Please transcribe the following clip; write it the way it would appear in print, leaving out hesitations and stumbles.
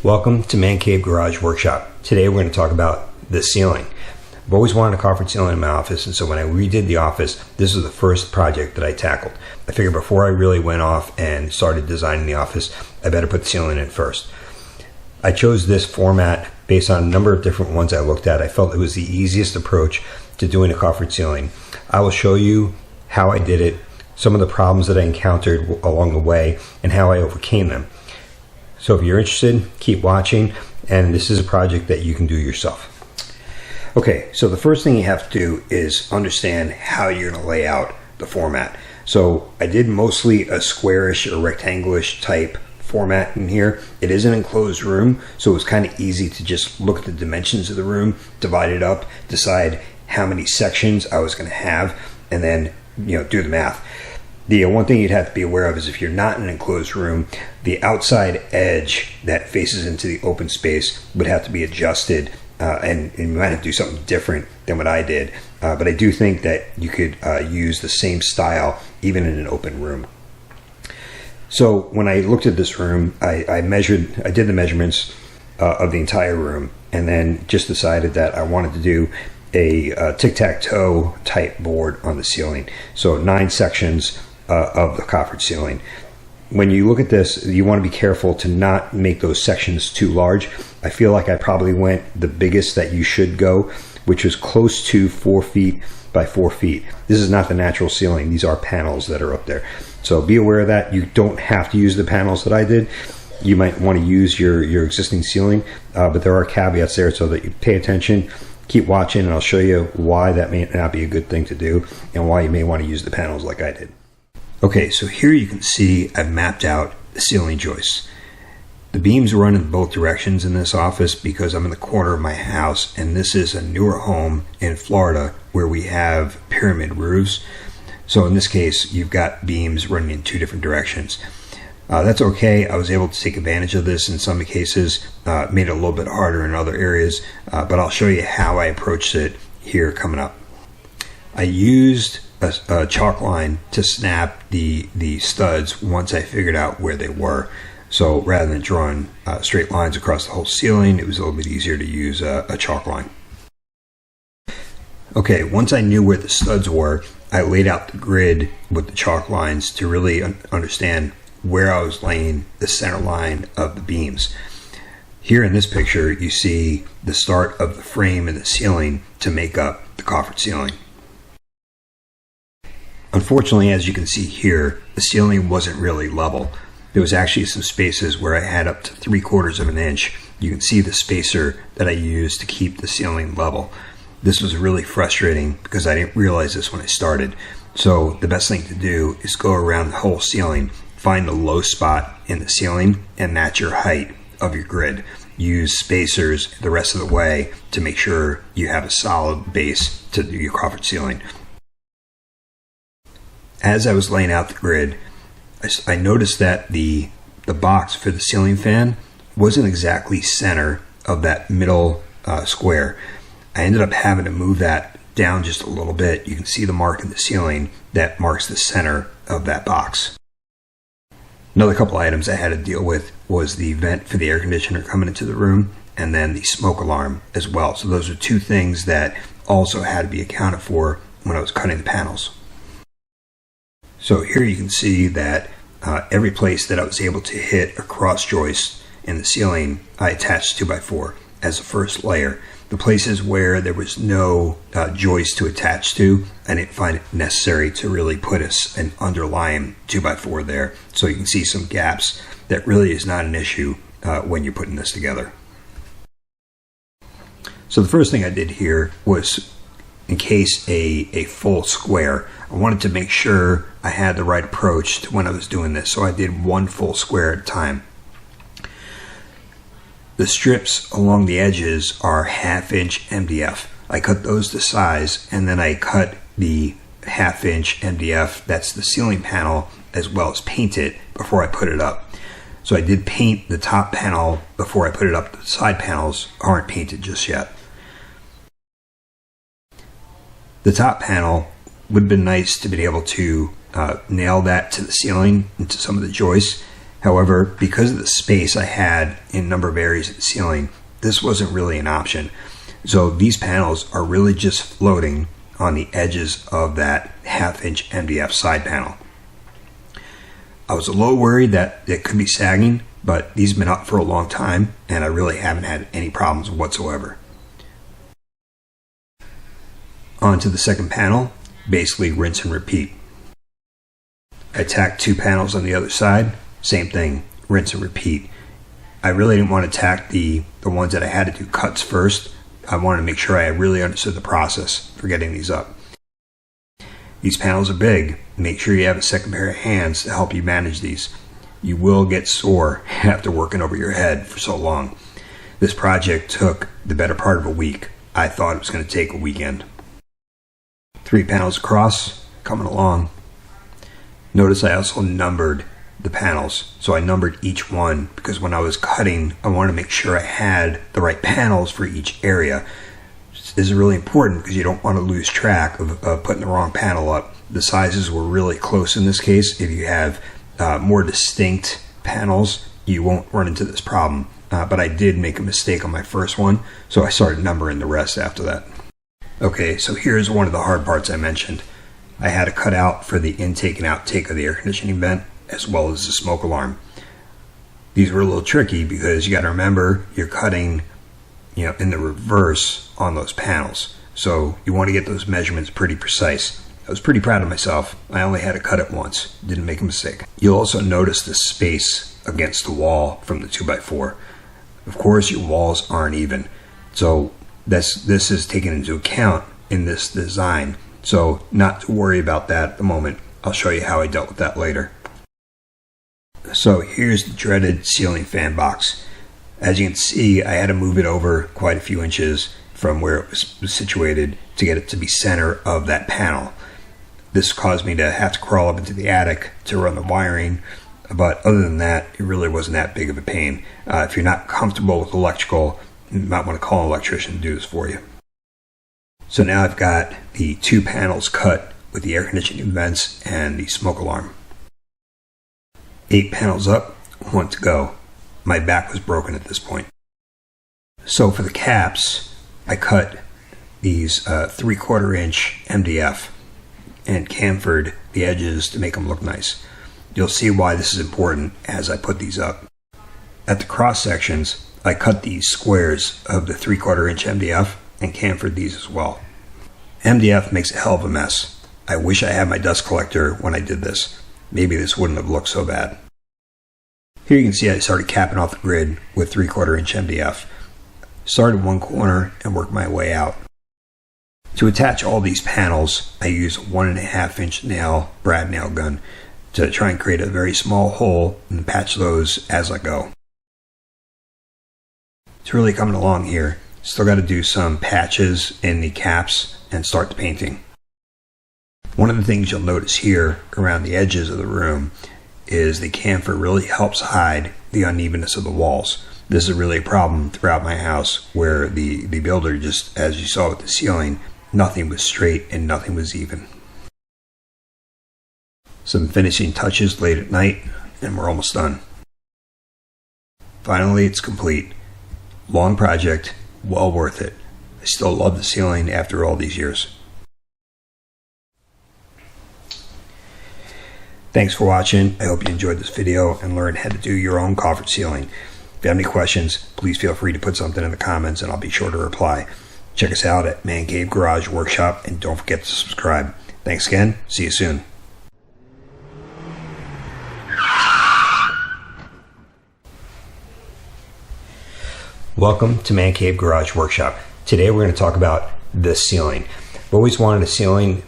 Welcome to Man Cave Garage Workshop. Today we're going to talk about the ceiling. I've always wanted a coffered ceiling in my office, and so when I redid the office, this was the first project that I tackled. I figured before I really went off and started designing the office, I better put the ceiling in first. I chose this format based on a number of different ones I looked at. I felt it was the easiest approach to doing a coffered ceiling. I will show you how I did it, some of the problems that I encountered along the way, and how I overcame them. So if you're interested, keep watching, and this is a project that you can do yourself. Okay, so the first thing you have to do is understand how you're going to lay out the format. So I did mostly a squarish or rectangular-ish type format in here. It is an enclosed room, so it was kind of easy to just look at the dimensions of the room, divide it up, decide how many sections I was going to have, and then do the math. The one thing you'd have to be aware of is if you're not in an enclosed room, the outside edge that faces into the open space would have to be adjusted, and you might have to do something different than what I did. But I do think that you could use the same style even in an open room. So when I looked at this room, I did the measurements of the entire room, and then just decided that I wanted to do a tic-tac-toe type board on the ceiling. So 9 sections of the coffered ceiling. When you look at this, you want to be careful to not make those sections too large. I feel like I probably went the biggest that you should go, which was close to 4 feet by 4 feet. This is not the natural ceiling. These are panels that are up there. So be aware of that. You don't have to use the panels that I did. You might want to use your existing ceiling, but there are caveats there, so that you pay attention, keep watching, and I'll show you why that may not be a good thing to do and why you may want to use the panels like I did. Okay, so here you can see I've mapped out the ceiling joists. The beams run in both directions in this office because I'm in the corner of my house, and this is a newer home in Florida where we have pyramid roofs. So in this case, you've got beams running in 2 different directions. That's okay. I was able to take advantage of this in some cases, made it a little bit harder in other areas, but I'll show you how I approached it here coming up. I used a chalk line to snap the studs once I figured out where they were. So rather than drawing straight lines across the whole ceiling, it was a little bit easier to use a chalk line. Okay, once I knew where the studs were, I laid out the grid with the chalk lines to really understand where I was laying the center line of the beams. Here in this picture, you see the start of the frame and the ceiling to make up the coffered ceiling. Unfortunately, as you can see here, the ceiling wasn't really level. There was actually some spaces where I had up to 3/4 of an inch. You can see the spacer that I used to keep the ceiling level. This was really frustrating because I didn't realize this when I started. So the best thing to do is go around the whole ceiling, find the low spot in the ceiling, and match your height of your grid. Use spacers the rest of the way to make sure you have a solid base to do your coffered ceiling. As I was laying out the grid, I noticed that the box for the ceiling fan wasn't exactly center of that middle square. I ended up having to move that down just a little bit. You can see the mark in the ceiling that marks the center of that box. Another couple items I had to deal with was the vent for the air conditioner coming into the room, and then the smoke alarm as well. So those are 2 things that also had to be accounted for when I was cutting the panels. So here you can see that every place that I was able to hit a cross joist in the ceiling, I attached 2x4 as the first layer. The places where there was no joist to attach to, I didn't find it necessary to really put an underlying 2x4 there. So you can see some gaps. That really is not an issue when you're putting this together. So the first thing I did here was encase a full square. I wanted to make sure I had the right approach to when I was doing this, so I did 1 full square at a time. The strips along the edges are 1/2 inch MDF. I cut those to size, and then I cut the 1/2 inch MDF, that's the ceiling panel, as well as paint it before I put it up. So I did paint the top panel before I put it up. The side panels aren't painted just yet. The top panel would have been nice to be able to nail that to the ceiling, into some of the joists. However, because of the space I had in a number of areas of the ceiling, this wasn't really an option. So these panels are really just floating on the edges of that 1/2-inch MDF side panel. I was a little worried that it could be sagging, but these have been up for a long time and I really haven't had any problems whatsoever. On to the second panel, basically rinse and repeat. I tacked 2 panels on the other side, same thing, rinse and repeat. I really didn't want to tack the ones that I had to do cuts first. I wanted to make sure I really understood the process for getting these up. These panels are big. Make sure you have a second pair of hands to help you manage these. You will get sore after working over your head for so long. This project took the better part of a week. I thought it was going to take a weekend. 3 panels across, coming along. Notice I also numbered the panels. So I numbered each one because when I was cutting, I wanted to make sure I had the right panels for each area. This is really important because you don't want to lose track of putting the wrong panel up. The sizes were really close in this case. If you have more distinct panels, you won't run into this problem. But I did make a mistake on my first one, so I started numbering the rest after that. Okay, so here's one of the hard parts I mentioned. I had to cut out for the intake and outtake of the air conditioning vent, as well as the smoke alarm. These were a little tricky because you got to remember you're cutting, in the reverse on those panels. So you want to get those measurements pretty precise. I was pretty proud of myself. I only had to cut it once. Didn't make a mistake. You'll also notice the space against the wall from the 2x4. Of course, your walls aren't even. So this is taken into account in this design. So not to worry about that at the moment. I'll show you how I dealt with that later. So here's the dreaded ceiling fan box. As you can see, I had to move it over quite a few inches from where it was situated to get it to be center of that panel. This caused me to have to crawl up into the attic to run the wiring, but other than that, it really wasn't that big of a pain. If you're not comfortable with electrical, you might want to call an electrician to do this for you. So now I've got the 2 panels cut with the air conditioning vents and the smoke alarm. 8 panels up, 1 to go. My back was broken at this point. So for the caps, I cut these 3/4 inch MDF and chamfered the edges to make them look nice. You'll see why this is important as I put these up. At the cross sections, I cut these squares of the 3/4 inch MDF and chamfered these as well. MDF makes a hell of a mess. I wish I had my dust collector when I did this. Maybe this wouldn't have looked so bad. Here you can see I started capping off the grid with 3/4 inch MDF. Started one corner and worked my way out. To attach all these panels, I use a 1.5 inch nail brad nail gun to try and create a very small hole and patch those as I go. It's really coming along here. Still got to do some patches in the caps and start the painting. One of the things you'll notice here around the edges of the room is the chamfer really helps hide the unevenness of the walls. This is really a problem throughout my house where the builder just, as you saw with the ceiling, nothing was straight and nothing was even. Some finishing touches late at night and we're almost done. Finally, it's complete. Long project, well worth it. I still love the ceiling after all these years. Thanks for watching. I hope you enjoyed this video and learned how to do your own coffered ceiling. If you have any questions, please feel free to put something in the comments and I'll be sure to reply. Check us out at Man Cave Garage Workshop and don't forget to subscribe. Thanks again. See you soon. Welcome to Man Cave Garage Workshop. Today we're going to talk about this ceiling. I've always wanted a ceiling.